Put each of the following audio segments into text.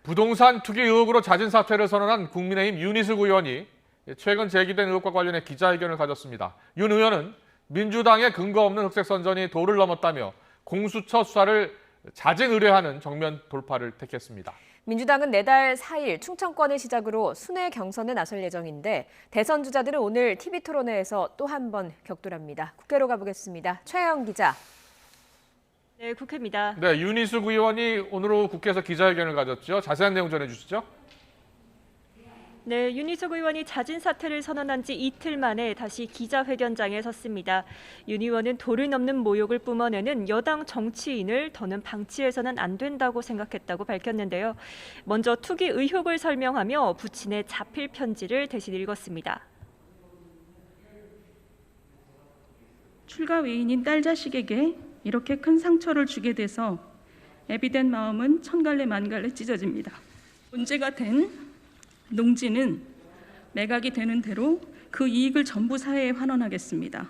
부동산 투기 의혹으로 자진 사퇴를 선언한 국민의힘 윤희숙 의원이 최근 제기된 의혹과 관련해 기자회견을 가졌습니다. 윤 의원은 민주당의 근거 없는 흑색 선전이 도를 넘었다며 공수처 수사를 자진 의뢰하는 정면 돌파를 택했습니다. 민주당은 내달 4일 충청권을 시작으로 순회 경선에 나설 예정인데 대선 주자들은 오늘 TV토론회에서 또 한 번 격돌합니다. 국회로 가보겠습니다. 최혜영 기자. 네, 국회입니다. 네, 윤희숙 의원이 오늘 오후 국회에서 기자회견을 가졌죠. 자세한 내용 전해주시죠. 네, 윤희숙 의원이 자진 사퇴를 선언한 지 이틀 만에 다시 기자회견장에 섰습니다. 윤 의원은 도를 넘는 모욕을 뿜어내는 여당 정치인을 더는 방치해서는 안 된다고 생각했다고 밝혔는데요. 먼저 투기 의혹을 설명하며 부친의 자필 편지를 대신 읽었습니다. 출가 외인인 딸 자식에게 이렇게 큰 상처를 주게 돼서 애비된 마음은 천갈래 만갈래 찢어집니다. 문제가 된 농지는 매각이 되는 대로 그 이익을 전부 사회에 환원하겠습니다.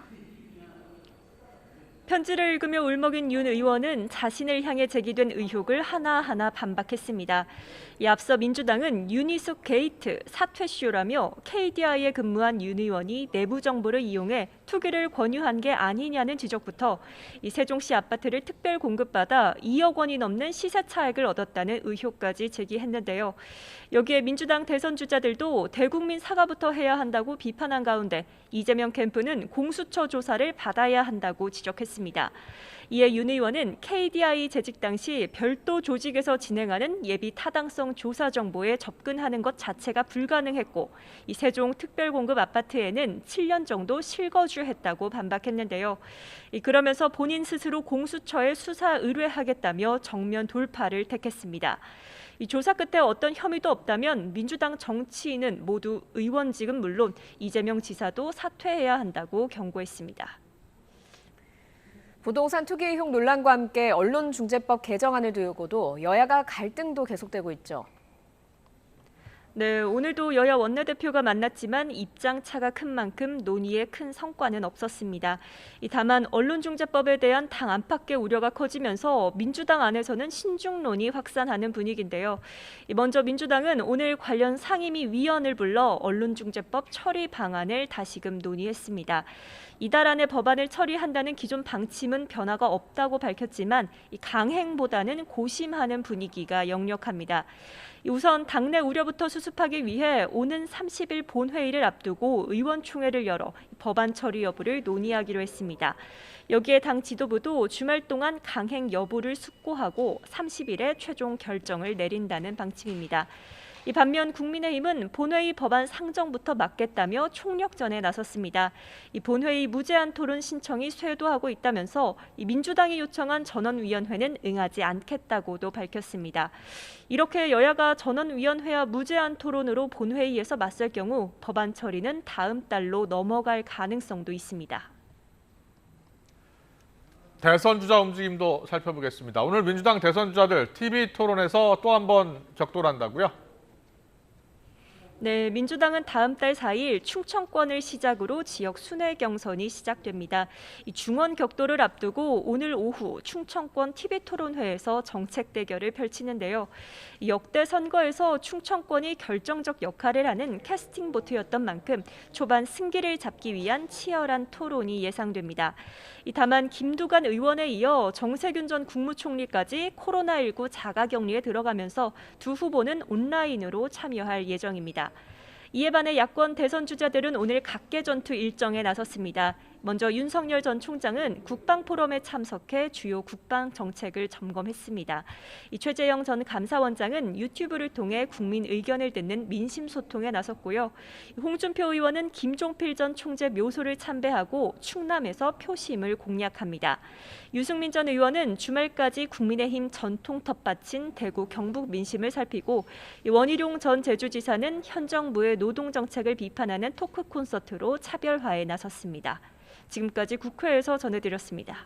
편지를 읽으며 울먹인 윤 의원은 자신을 향해 제기된 의혹을 하나하나 반박했습니다. 앞서 민주당은 윤희숙 게이트 사퇴쇼라며 KDI에 근무한 윤 의원이 내부 정보를 이용해 투기를 권유한 게 아니냐는 지적부터 세종시 아파트를 특별 공급받아 2억 원이 넘는 시세 차익을 얻었다는 의혹까지 제기했는데요. 여기에 민주당 대선 주자들도 대국민 사과부터 해야 한다고 비판한 가운데 이재명 캠프는 공수처 조사를 받아야 한다고 지적했습니다. 이에 윤 의원은 KDI 재직 당시 별도 조직에서 진행하는 예비 타당성 조사 정보에 접근하는 것 자체가 불가능했고 이 세종 특별공급 아파트에는 7년 정도 실거주했다고 반박했는데요. 그러면서 본인 스스로 공수처에 수사 의뢰하겠다며 정면 돌파를 택했습니다. 이 조사 끝에 어떤 혐의도 없다면 민주당 정치인은 모두 의원직은 물론 이재명 지사도 사퇴해야 한다고 경고했습니다. 부동산 투기 의혹 논란과 함께 언론중재법 개정안을 두고도 여야가 갈등도 계속되고 있죠. 네, 오늘도 여야 원내대표가 만났지만 입장 차가 큰 만큼 논의에 큰 성과는 없었습니다. 다만 언론중재법에 대한 당 안팎의 우려가 커지면서 민주당 안에서는 신중론이 확산하는 분위기인데요. 먼저 민주당은 오늘 관련 상임위 위원을 불러 언론중재법 처리 방안을 다시금 논의했습니다. 이달 안에 법안을 처리한다는 기존 방침은 변화가 없다고 밝혔지만 강행보다는 고심하는 분위기가 역력합니다. 우선 당내 우려부터 수습하기 위해 오는 30일 본회의를 앞두고 의원총회를 열어 법안 처리 여부를 논의하기로 했습니다. 여기에 당 지도부도 주말 동안 강행 여부를 숙고하고 30일에 최종 결정을 내린다는 방침입니다. 반면 국민의힘은 본회의 법안 상정부터 맡겠다며 총력전에 나섰습니다. 본회의 무제한 토론 신청이 쇄도하고 있다면서 민주당이 요청한 전원위원회는 응하지 않겠다고도 밝혔습니다. 이렇게 여야가 전원위원회와 무제한 토론으로 본회의에서 맞설 경우 법안 처리는 다음 달로 넘어갈 가능성도 있습니다. 대선 주자 움직임도 살펴보겠습니다. 오늘 민주당 대선 주자들 TV 토론에서 또 한 번 격돌한다고요? 네, 민주당은 다음 달 4일 충청권을 시작으로 지역 순회 경선이 시작됩니다. 이 중원 격돌을 앞두고 오늘 오후 충청권 TV토론회에서 정책 대결을 펼치는데요. 역대 선거에서 충청권이 결정적 역할을 하는 캐스팅 보트였던 만큼 초반 승기를 잡기 위한 치열한 토론이 예상됩니다. 다만 김두관 의원에 이어 정세균 전 국무총리까지 코로나19 자가격리에 들어가면서 두 후보는 온라인으로 참여할 예정입니다. 이에 반해 야권 대선 주자들은 오늘 각계 전투 일정에 나섰습니다. 먼저 윤석열 전 총장은 국방포럼에 참석해 주요 국방 정책을 점검했습니다. 최재형 전 감사원장은 유튜브를 통해 국민 의견을 듣는 민심 소통에 나섰고요. 홍준표 의원은 김종필 전 총재 묘소를 참배하고 충남에서 표심을 공략합니다. 유승민 전 의원은 주말까지 국민의힘 전통 텃밭인 대구 경북 민심을 살피고 원희룡 전 제주지사는 현 정부의 노동 정책을 비판하는 토크 콘서트로 차별화에 나섰습니다. 지금까지 국회에서 전해드렸습니다.